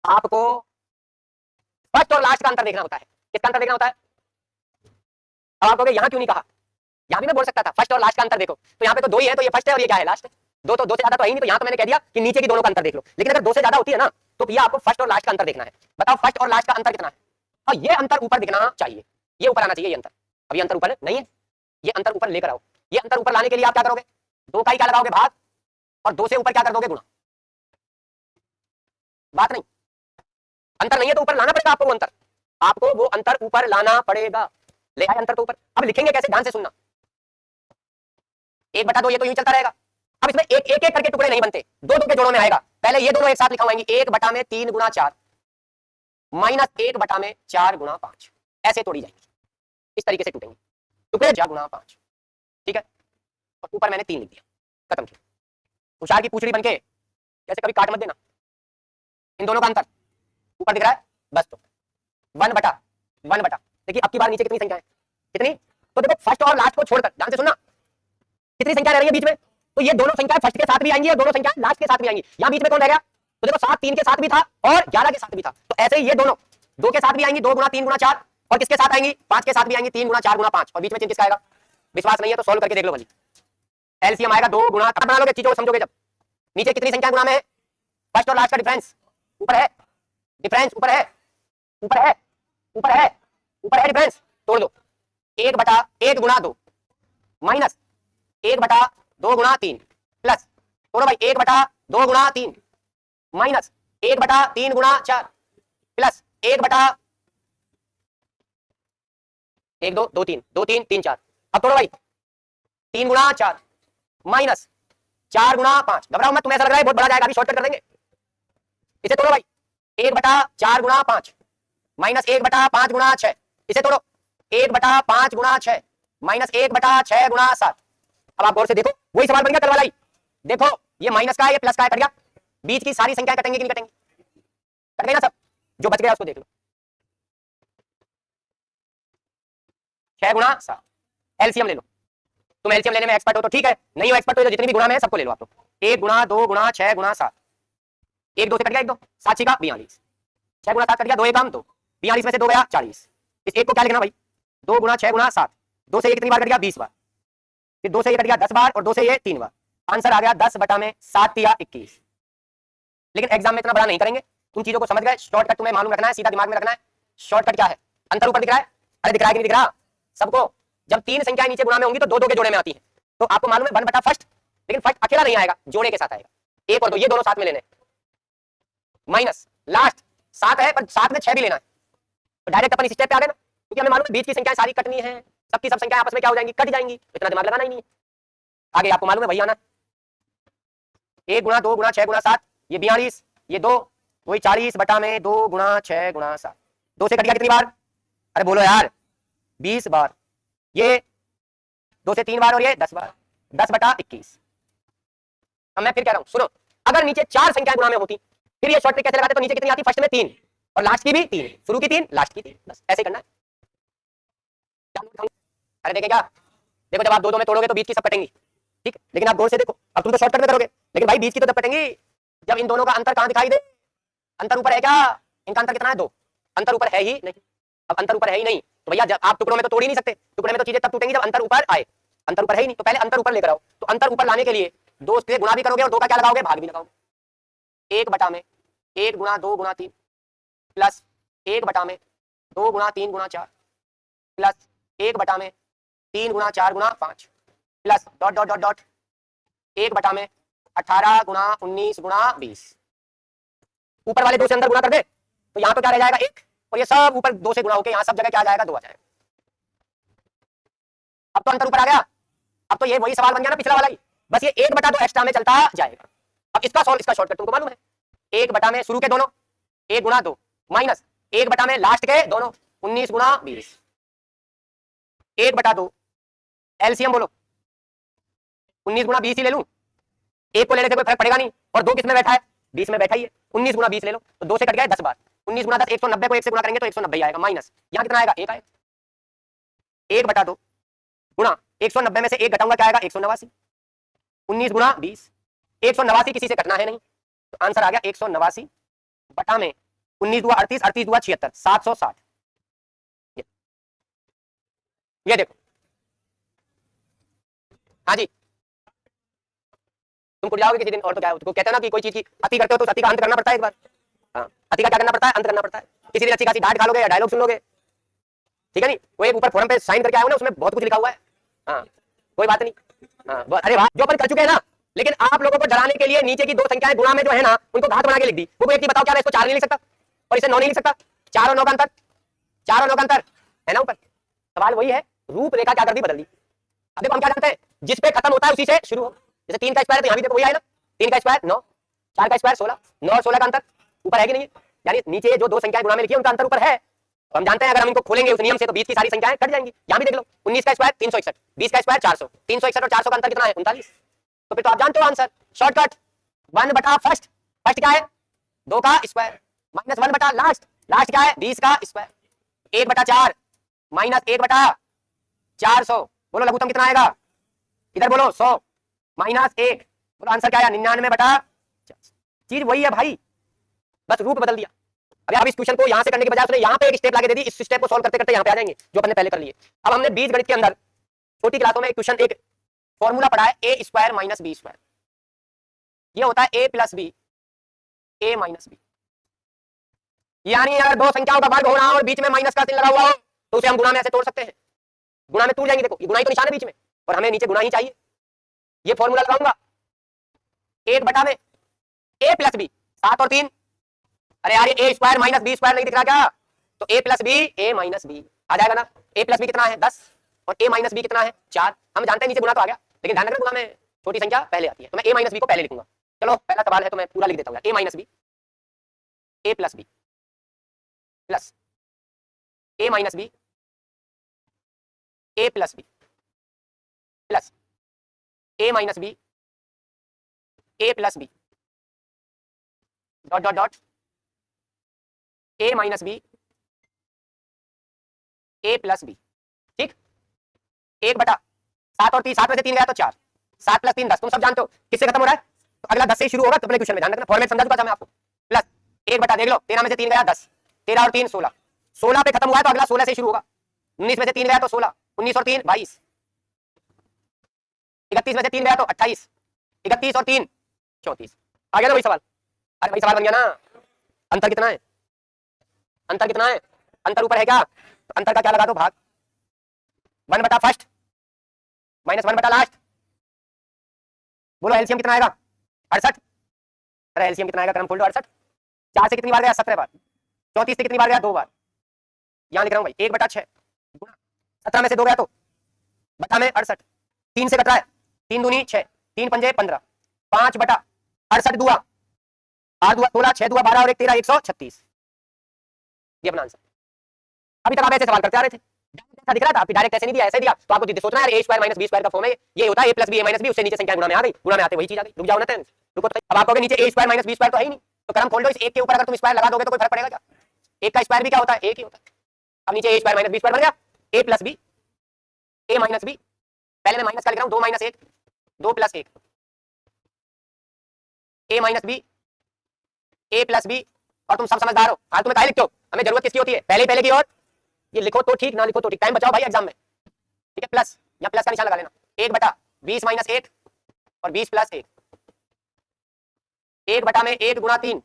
आपको फर्स्ट और लास्ट का अंतर देखना होता है। किसका अंतर देखना होता है? अब आप कहोगे यहाँ क्यों नहीं कहा, यहाँ भी मैं बोल सकता था फर्स्ट और लास्ट का अंतर देखो, तो यहाँ पे तो दो ही है, तो ये फर्स्ट है और ये क्या है, लास्ट है। दो से ज्यादा तो है ही नहीं, तो यहाँ तो मैंने कह दिया कि नीचे की दोनों का अंतर देख लो। लेकिन अगर दो से ज्यादा होती है ना, तो ये आपको फर्स्ट और लास्ट का अंतर देखना है। बताओ फर्स्ट और लास्ट का अंतर कितना है? और ये अंतर ऊपर दिखना चाहिए, ये ऊपर आना चाहिए ये अंतर। अब ये अंतर ऊपर नहीं है, ये अंतर ऊपर लेकर आओ। ये अंतर ऊपर लाने के लिए आप क्या करोगे? दो का ही क्या लगाओगे, भाग, और दो से ऊपर क्या कर दोगे, गुणा। बात नहीं, अंतर नहीं है तो ऊपर लाना पड़ेगा आपको वो अंतर, आपको वो अंतर ऊपर लाना पड़ेगा। ले आए अंतर तो ऊपर। अब लिखेंगे कैसे, ध्यान से सुनना। 1/2 ये तो यूं चलता रहेगा। अब इसमें एक एक करके टुकड़े नहीं बनते, दो दो के जोड़ों में आएगा। पहले ये दोनों एक साथ लिखाएंगे, 1/3 गुणा 4 माइनस 1/4 गुणा 5, ऐसे तोड़ी जाएंगी, इस तरीके से टूटेंगे टुकड़े, 4 गुणा 5, ठीक है। और ऊपर मैंने 3 लिख दिया, खत्म किया। होशियार की पूछड़ी बनके जैसे कभी काट मत देना। इन दोनों का अंतर ऊपर दिख रहा है, बस तो 1/1। देखिए अब की बार नीचे कितनी संख्या है, कितनी? तो देखो फर्स्ट और लास्ट को छोड़कर ध्यान से सुनना, कितनी संख्या रह रही है बीच में? तो ये दोनों संख्याएं फर्स्ट के साथ भी आएंगी और दोनों संख्याएं लास्ट के साथ भी आएंगी। यहाँ बीच में कौन रह गया? तो देखो 7 3 के साथ भी था और 11 के साथ भी था, तो ऐसे ही ये दोनों 2 के साथ भी आएंगी, 2 गुणा 3 गुणा 4, और किसके साथ आएंगी? 5 के साथ भी आएंगी, 3 गुणा 4 गुणा 5, और बीच में किसका आएगा? विश्वास नहीं है तो सोल्व करके देख लो भली। एलसीएम आएगा 2 गुणा, बना लोगे चीजों को समझोगे जब। नीचे कितनी संख्या गुणा में है? फर्स्ट और लास्ट का डिफरेंस ऊपर है, डिफरेंस ऊपर है, ऊपर है, ऊपर है, ऊपर है, डिफरेंस तोड़ दो। 1/1 गुणा 2 माइनस 1/2 गुणा 3 प्लस, तोड़ो भाई, 1/2 गुणा 3 माइनस 1/3 गुणा 4 प्लस 1/1 2 2 3 2 3 3 4। अब तोड़ो भाई, 3 गुणा 4 माइनस 4 गुणा 5। घबराओ मत, तुम्हें ऐसा लग रहा है बहुत बड़ा जाएगा, अभी शॉर्टकट कर देंगे। इसे तोड़ो भाई, 1/4 गुणा 5 माइनस 1/5 गुणा 6। इसे तोड़ो, 1/5 गुणा 6 माइनस 1/6 गुणा 7। अब आप गौर से देखो, वही सवाल बन गया कल वाला ही। देखो ये माइनस का है, ये प्लस का है, कट गया। बीच की सारी संख्याएं कटेंगी कि नहीं कटेंगी? कट गई ना सब, जो बच गया उसको देख लो। 6 गुणा 7, एलसीएम ले लो। तुम एलसीएम लेने में एक्सपर्ट हो तो ठीक है, नहीं हो एक्सपर्ट हो तो जितनी भी गुणा में है सबको ले लो आप। तो 1 गुणा 2 गुणा 6 गुणा 7, 1 2 से कट गया, 1 2 7 6 का 42, 6 गुणा 7 कट गया, 2 1 काम 2, 42 में से 2 गया 40। इस एक को क्या लिखना भाई? 2 गुणा 6 गुणा 7, 2 से ये कितनी बार कट गया? 20 बार, फिर 2 से ये कट गया 10 बार, और 2 से ये 3 बार। आंसर आ गया 10/7 या 21। लेकिन एग्जाम में इतना बड़ा नहीं करेंगे, तुम चीजों को समझ गए। शॉर्टकट तुम्हें मालूम रखना है, सीधा दिमाग में रखना है। शॉर्टकट क्या है? अंतर ऊपर दिख रहा है, अरे दिख रहा है कि नहीं दिख रहा सबको? जब 3 संख्याएं नीचे गुणा में होंगी तो 2 2 के जोड़े में आती है, तो आपको मालूम है 1 बटा फर्स्ट, लेकिन फर्स्ट अकेला नहीं आएगा, जोड़े के साथ आएगा। 1 और 2 ये दोनों साथ में लेने, माइनस लास्ट 7 है पर 7 में 6 भी लेना है, तो डायरेक्ट अपन इस स्टेप पे आ गए ना, क्योंकि हमें मालूम है बीच की संख्याएं सारी कटनी है, सबकी सब संख्याएं आपस में क्या हो जाएंगी? कट जाएंगी, इतना दिमाग लगाना ही नहीं है। आगे आपको मालूम है वही आना, 1 गुणा 2 गुणा 6 गुणा 7, ये 42, ये 2, वही 40 बटा में 2 गुणा 6 गुणा 7। 2 से कट गया कितनी बार? अरे बोलो यार, 20 बार, ये 2 से 3 बार, और ये 10 बार, 10/21। अब मैं फिर कह रहा हूं, सुनो, अगर नीचे 4 संख्याएं गुणा में होती, फिर ये शॉर्ट ट्रिक कैसे लगाते? तो नीचे कितनी आती? फर्स्ट में 3 और लास्ट की भी 3, शुरू की 3 लास्ट की 3, बस ऐसे करना है। अरे देखे क्या, देखो जब आप 2 2 में तोड़ोगे तो बीच की सब कटेंगी, ठीक है, लेकिन आप गौर से देखो, अब तुम तो शॉर्टकट में करोगे, लेकिन भाई बीच की तो तब कटेंगी जब इन दोनों का अंतर कहां दिखाई दे। अंतर ऊपर है क्या? इनका अंतर कितना है? 2। अंतर ऊपर है ही नहीं। अब अंतर ऊपर है ही नहीं तो भैया जब आप टुकड़ों में तो तोड़ ही नहीं सकते, टुकड़े में तो चीजें तब टूटेंगी जब अंतर ऊपर आए। अंतर ऊपर है ही नहीं, तो पहले अंतर ऊपर लेकर आओ। तो अंतर ऊपर लाने के लिए 2 से गुणा भी करोगे और 2 का क्या लगाओगे? भाग भी लगाओगे। 1 बटा में 1 गुणा 2 गुणा 3 प्लस 1 बटा में 2 गुणा 3 गुणा 4 प्लस 1 बटा में 3 गुणा 4 गुणा 5 plus dot dot dot dot 1 बटा में 18 गुणा 19 गुणा 20। ऊपर वाले 2 से अंदर गुणा कर दे तो यहाँ तो क्या रह जाएगा? 1, और ये सब ऊपर 2 से गुणा होकर यहाँ सब जगह क्या आ जाएगा? 2 आ जाएगा। अब तो अंतर ऊपर आ गया, अब तो ये वही सवाल बन गया ना पिछला वाला ही, बस ये 1/2 एक्स्ट्रा में चलता जाएगा। अब इसका सॉल्व, इसका शॉर्टकट तुमको मालूम है, 1 बटा में शुरू के दोनों 1 गुणा 2 माइनस 1 बटा में लास्ट के दोनों 19 गुणा 20, 1/2 एलसीएम बोलो, 19 गुणा 20 ही ले लूं, 1 को लेने से कोई फर्क पड़ेगा नहीं, और 2 किस में बैठा है? 20 में बैठा ही है, 19 गुणा 20 ले लो, तो 2 से कट गया 10 बार, 19 गुणा 10 190 को 1 से गुणा करेंगे तो 190 आएगा, माइनस यहाँ कितना आएगा? 1 आएगा। 1/2 गुणा 190 में से 1 घटाऊंगा क्या आएगा? 189, 19 गुणा 20, 189 किसी से कटना है नहीं, तो आंसर आ गया 189 बटा में 19 दुआ 38, 38 दुआ 76, 760। ये देखो, हाँ जी, तुम कुट जाओगे किसी दिन। और तो क्या, उसको कहते हैं ना कि कोई चीज की अति करते हो तो अति का अंत करना पड़ता है एक बार। हाँ, अति का क्या करना पड़ता है, अंत करना पड़ता है। किसी दिन अच्छी खासी डांट खा लोगे या डायलॉग सुन लोगे, ठीक है नहीं। वो एक ऊपर फोरम पे साइन करके आया हो ना, उसमें बहुत कुछ लिखा हुआ है। हाँ, कोई बात नहीं। हाँ, अरे वाह, जो अपन कर चुके हैं ना। लेकिन आप लोगों को डराने के लिए नीचे की दो संख्याएं गुणा में जो है ना, उनको घात बना के लिख दी। वो एक बताओ क्या है, इसको 4 नहीं लिख सकता और इसे 9 नहीं लिख सकता। 4 और 9 का अंतर, 4 और 9 का अंतर है ना ऊपर। सवाल वही है, रूपरेखा क्या कर दी, बदल दी। अब देखो हम क्या जानते हैं, जिस पे खत्म होता है उसी से शुरू हो। जैसे 3 का स्क्वायर है तो यहाँ भी देखो वही है ना, 3 का स्क्वायर 9, 4 का स्क्वायर 16, 9 और 16 का अंतर ऊपर है कि नहीं है। यानी नीचे जो दो संख्याएं गुणा में लिखी है उनका अंतर ऊपर है। तो हम जानते हैं अगर हम इनको खोलेंगे उस नियम से तो 20 की सारी संख्याएं कट जाएंगी। यहाँ भी देख लो, 19 का स्क्वायर 361, 20 का स्क्वायर 400, 361 और 400 का अंतर कितना है, 39। तो फिर तो आप जानते हो आंसर, शॉर्टकट 1 बटा फर्स्ट, फर्स्ट क्या है 2 का स्क्वायर, माइनस 1 बटा लास्ट, लास्ट क्या है 20 का स्क्वायर, 1 बटा 4 माइनस 1 बटा 400। बोलो लघुत्तम कितना आएगा, इधर बोलो 100 माइनस 1, बोलो आंसर क्या आया 99 बटा। चीज वही है भाई, बस रूप बदल दिया। अभी आप इस क्वेश्चन को यहां से करने के बजाय उसने यहां पे एक स्टेप लाके दे दी। इस स्टेप को सॉल्व करते करते यहां पे आ जाएंगे जो अपन ने पहले कर लिए। अब हमने बीजगणित के अंदर छोटी क्लासों में एक क्वेश्चन, एक फॉर्मूला पढ़ा है ए स्क्वायर माइनस बी स्क्वायर। ये होता है ए प्लस बी, ए माइनस बी। यानी अगर दो संख्याओं का वर्ग हो रहा हो और बीच में माइनस का चिन्ह लगा हुआ हो तो उसे हम गुणा में ऐसे तोड़ सकते हैं। गुणा में टूट जाएंगे, देखो ये गुणा ही तो निशान है बीच में और हमें नीचे गुणा ही चाहिए। ये फॉर्मूला लगाऊंगा 1 बटा में ए प्लस बी, 7 और 3, अरे यार ये ए स्क्वायर माइनस बी स्क्वायर नहीं दिख रहा क्या, तो ए प्लस बी ए माइनस बी आ जाएगा ना। ए प्लस बी कितना है 10 और ए माइनस बी कितना है 4। हम जानते हैं नीचे गुणा तो आ गया, लेकिन ध्यान रखना गुणा में छोटी संख्या पहले आती है, तो मैं ए माइनस बी को पहले लिखूंगा। चलो पहला सवाल है तो मैं पूरा लिख देता हूँ, A minus B, A plus B plus A minus B, A plus B plus A minus B, A plus B dot dot dot A minus B, A plus B. ठीक, 1 बटा 7 और 3, 7 में से 3 गया तो 4, 7 प्लस 3 10। तुम सब जानते हो किससे खत्म हो रहा है, तो अगला 10 से शुरू होगा। तो अपने क्वेश्चन में ध्यान रखना, फॉर्मेट समझा चुका था मैं आपको। प्लस 1 बटा, देख लो 13 में से 3 गया 10, 13 और 3 16, 16 पे खत्म हुआ है तो अगला 16 से शुरू होगा। 19 में से 3 गया तो 16, 19 और 3 22, 31 में से 3 गया तो 28, 31 और 3 34। आ गया ना वही सवाल, अरे वही सवाल बन गया ना। अंतर कितना है, अंतर कितना है, अंतर ऊपर है क्या, तो अंतर का क्या लगा दो भाग, 1 बटा फर्स्ट माइनस 1 बटा लास्ट। बोलो एलसीएम कितना आएगा 68। अरे एलसीएम कितना आएगा, क्रम खोल दो 68, 4 से कितनी बार गया 17 बार, 34 से कितनी बार गया 2 बार। यहां लिख रहा हूं भाई 1 बटा 6 गुणा 17 में से 2 गया तो बटा में 68, 3 से कट रहा है, 3 दूनी 6, 3 पंजे 15, 5 बटा 68 दुआ 8 दुआ 16, 6 दुआ 12 और 1 13, 136। ये अपना आंसर। अभी तक आप ऐसे सवाल करते आ रहे थे, ऐसा दिख रहा था, आपकी डायरेक्ट ऐसे नहीं दिया, ऐसे दिया तो आपको सोचना है ए स्क्वायर माइनस बी स्क्वायर का फॉर्म है ये होता है ए प्लस बी ए माइनस बी, उससे नीचे संख्या गुणा में आ गई, गुणा में आते वही चीज आ गई। रुक जाओ ना, रुको। अब आप कहोगे नीचे ए स्क्वायर माइनस बी स्क्वायर तो है ही नहीं, तो क्रम खोल दो, इस एक के ऊपर अगर तुम स्क्वायर लगा दोगे तो कोई फर्क पड़ेगा क्या, एक का स्क्वायर भी क्या होता है एक ही होता है। अब नीचे ए स्क्वायर माइनस बी स्क्वायर बन गया, ए प्लस बी ए माइनस बी, पहले मैं माइनस का लिख रहा हूं 2 minus 1 2 plus 1, A minus B A plus B. और तुम सब समझदार हो, आज तुम्हें काहे लिखते हो, हमें जरूरत किसकी होती है, पहले की। और ये लिखो तो ठीक, ना लिखो तो ठीक, टाइम बचाओ भाई एग्जाम में, ठीक है। प्लस या प्लस का निशान लगा लेना, 1 बटा 20 माइनस 1 और 20 प्लस 1, 1 बटा में 1 गुणा 3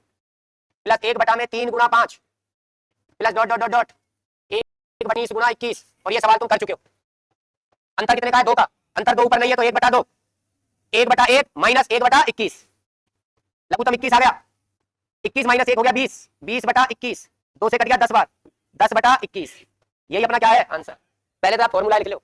प्लस 1 बटा में 3 गुणा 5 plus dot dot dot dot 1 बटा 20 गुणा 21। और ये सवाल तुम कर चुके हो। अंतर कितने का है 2 का, अंतर 2 ऊपर नहीं है तो 1 बटा 2, 1 बटा 1 माइनस 1 बटा 21, लघुत्तम 21 आ गया, 21 माइनस 1 हो गया 20, 20 बटा 21, 2 से कट गया 10 बार, 10 बटा 21। यही अपना क्या है आंसर। पहले तो आप फॉर्मूला लिख लो।